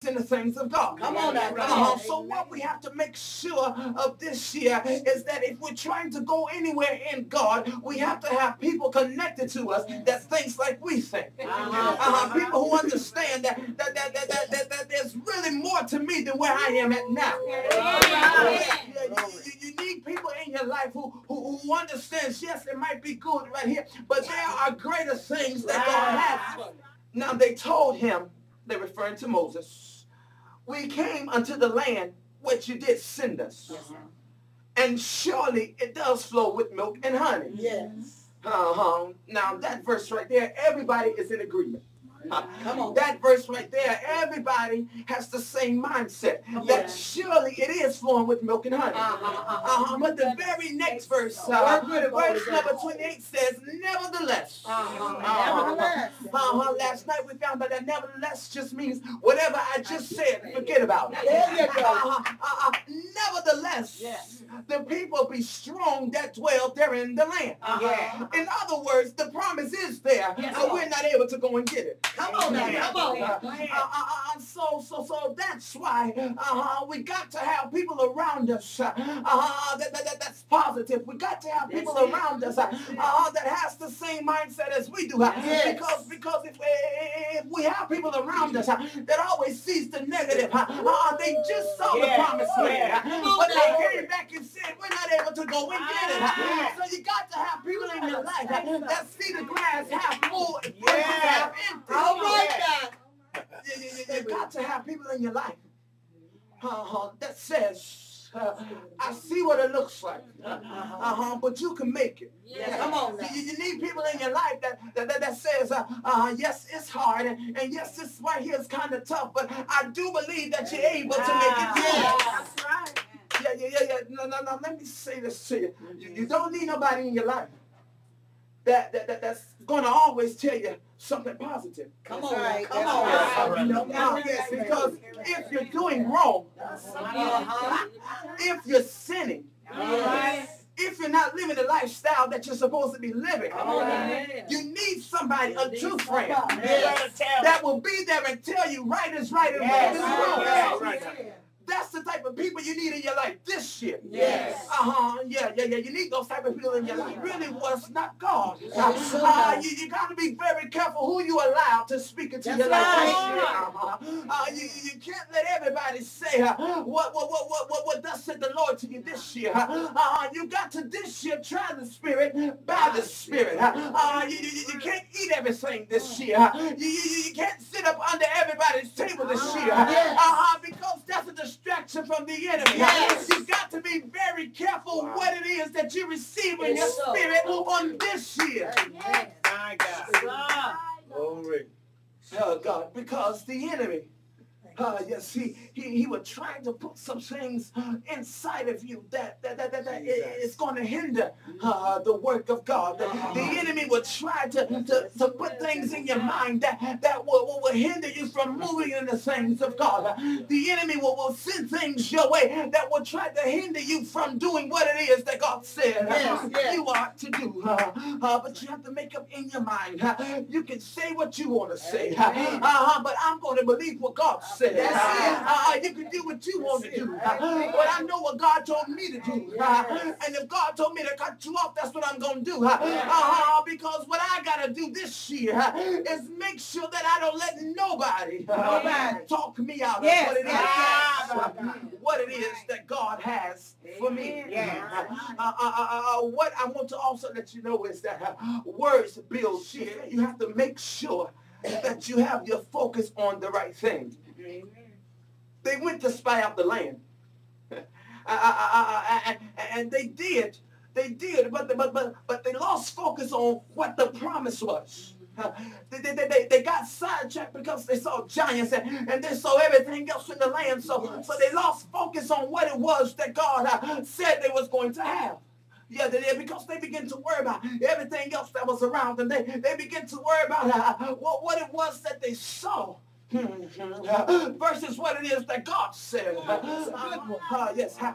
in the things of God. Come on now. So what we have to make sure of this year is that if we're trying to go anywhere in God, we have to have people connected to us that thinks like we think. People who understand that there's really more to me than where I am at now. You need people in your life who understands, yes, it might be good right here, but there are greater things that God has. Now they told him, they're referring to Moses, we came unto the land which you did send us. Yes, and surely it does flow with milk and honey. Yes. Now that verse right there, everybody is in agreement. Come on. That verse right there, everybody has the same mindset. That surely it is flowing with milk and honey. But the very next verse, verse number 28 says, nevertheless. Last night we found out that nevertheless just means whatever I just said, forget about it. Nevertheless, the people be strong that dwell there in the land. In other words, the promise is there, but we're not able to go and get it. Come on now, come on. So that's why we got to have people around us that's positive. We got to have people around us that has the same mindset as we do. Because if we have people around us that always sees the negative, they just saw the promised land, but they came back and said we're not able to go and get it. So you got to have people in your life that see the glass half full and half empty. You got to have people in your life that says, I see what it looks like, but you can make it. Come on. You need people in your life that says, yes, it's hard, and yes, this right here is kind of tough, but I do believe that you're able to make it. That's right. No. Let me say this to you. You don't need nobody in your life that's going to always tell you something positive. Come on. Yes, because if you're doing wrong, if you're sinning, if you're not living the lifestyle that you're supposed to be living, you need somebody, a true friend, that will be there and tell you right is right and wrong is wrong. That's the type of people you need in your life this year. Yes. You need those type of people in your life. Really was not God. You got to be very careful who you allow to speak into your life. You can't let everybody say what thus said the Lord to you this year. You got to this year try the Spirit by the Spirit. You can't eat everything this year. You can't sit up under everybody's table this year. Because that's a distraction from the enemy. You've got to be very careful what it is that you receive in your spirit on this year. My God. Glory. Oh God, because the enemy, yes, he was trying to put some things inside of you that is going to hinder the work of God. The enemy will try to put things in your mind that will hinder you from moving in the things of God. The enemy will send things your way that will try to hinder you from doing what it is that God said you are to do. But you have to make up in your mind. You can say what you want to say, but I'm going to believe what God said. You can do what you want to do, but I know what God told me to do, and if God told me to cut you off, that's what I'm going to do, because what I got to do this year is make sure that I don't let nobody talk me out of what it is that God has for me. What I want to also let you know is that words build fear. You have to make sure that you have your focus on the right thing. They went to spy out the land, and they did, but they lost focus on what the promise was. They got sidetracked because they saw giants and they saw everything else in the land, so they lost focus on what it was that God said they was going to have. Because they began to worry about everything else that was around them. They began to worry about what it was that they saw. versus what it is that God said. Yes, how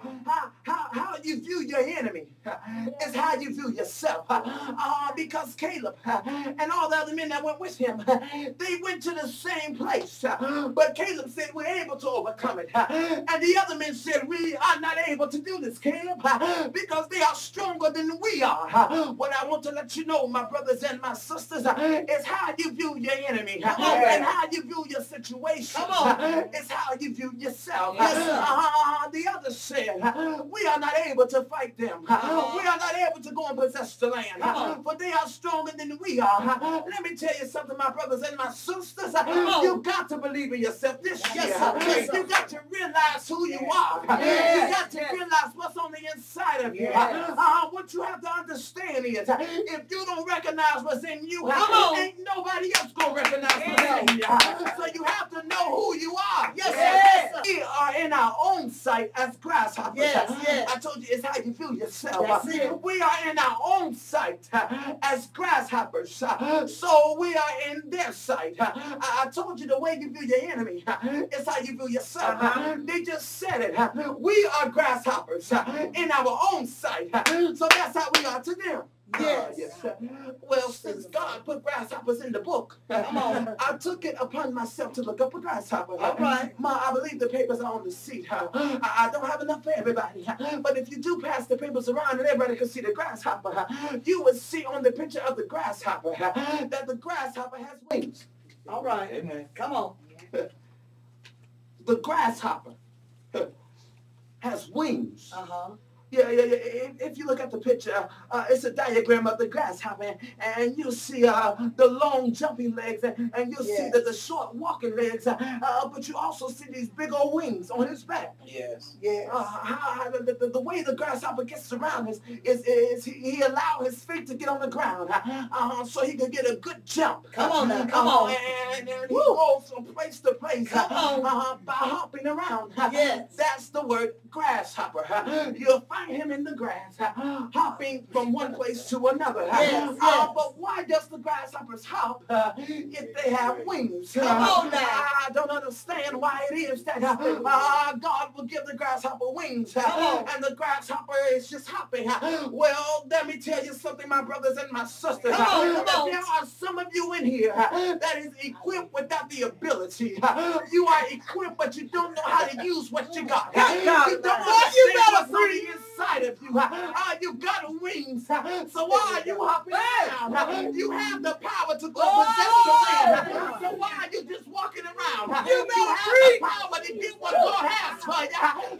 you view your enemy is how you view yourself. Because Caleb and all the other men that went with him, they went to the same place. But Caleb said, we're able to overcome it. And the other men said, we are not able to do this, Caleb, because they are stronger than we are. What I want to let you know, my brothers and my sisters, is how you view your enemy and how you view your situation. It's how you view yourself. The others said, we are not able to fight them. We are not able to go and possess the land. For they are stronger than we are. Let me tell you something, my brothers and my sisters. You got to believe in yourself this year. You got to realize who you are. You got to realize what's on the inside of you. What you have to understand is, if you don't recognize what's in you, ain't nobody else going to recognize what's in you. So you have to know who you are. We are in our own sight as grasshoppers. I told you it's how you feel yourself. We are in our own sight as grasshoppers. So we are in their sight. I told you the way you view your enemy is how you view yourself. They just said it. We are grasshoppers in our own sight. So that's how we are to them. Well, since God put grasshoppers in the book, I took it upon myself to look up a grasshopper. Ma, I believe the papers are on the seat. I don't have enough for everybody. But if you do pass the papers around and everybody can see the grasshopper, you would see on the picture of the grasshopper that the grasshopper has wings. Amen. Come on. The grasshopper has wings. If you look at the picture, it's a diagram of the grasshopper, and you'll see the long jumping legs, and you'll see the short walking legs, but you also see these big old wings on his back. The way the grasshopper gets around is he allow his feet to get on the ground, so he can get a good jump. Come on now, come on. And he goes from place to place by hopping around. That's the word grasshopper. You'll find him in the grass, hopping from one place to another. But why does the grasshoppers hop if they have wings? I don't understand why it is that God will give the grasshopper wings and the grasshopper is just hopping. Well, let me tell you something, my brothers and my sisters. There are some of you in here that is equipped without the ability. You are equipped, but you don't know how to use what you got. You don't understand what's on the inside of you. You got wings. So why are you hopping around? You have the power to go possess the land. So why are you just walking around? You have the power to get what God has for you.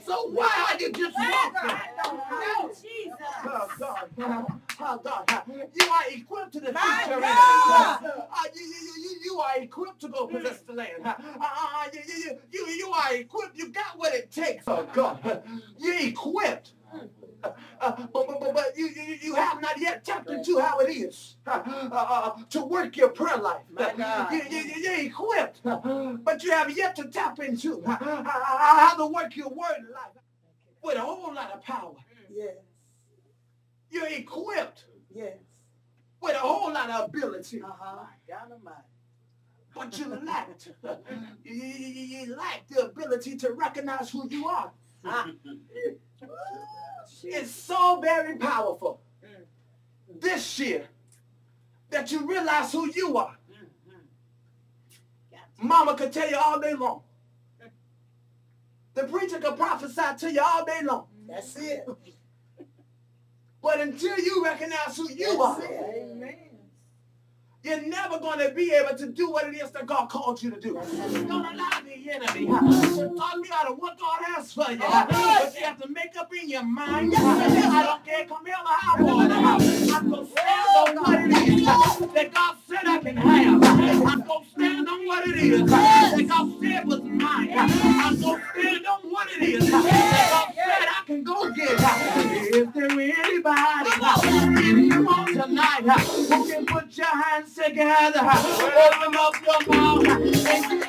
So why are you just walking? Oh, God. You are equipped to defeat your enemies. You are equipped to go possess the land. You are equipped. You got what it takes. Oh, God. You're equipped. But you have not yet tapped into how it is to work your prayer life. You're equipped, but you have yet to tap into how to work your word life with a whole lot of power. You're equipped with a whole lot of ability. But you lacked. You lack the ability to recognize who you are. It's so very powerful this year that you realize who you are. Mama could tell you all day long. The preacher could prophesy to you all day long. That's it. But until you recognize who you are, you're never going to be able to do what it is that God called you to do. You're going to allow the enemy to talk you out of what God has for you. But you have to make up in your mind. I don't care, come hell or high water. I'm going to stand on what it is that God said I can have. I'm going to stand on what it is that God said was mine. I'm going to stand on what it is that God said I can go get. Is there anybody in here on tonight who can put your hands together, open up your mouth, and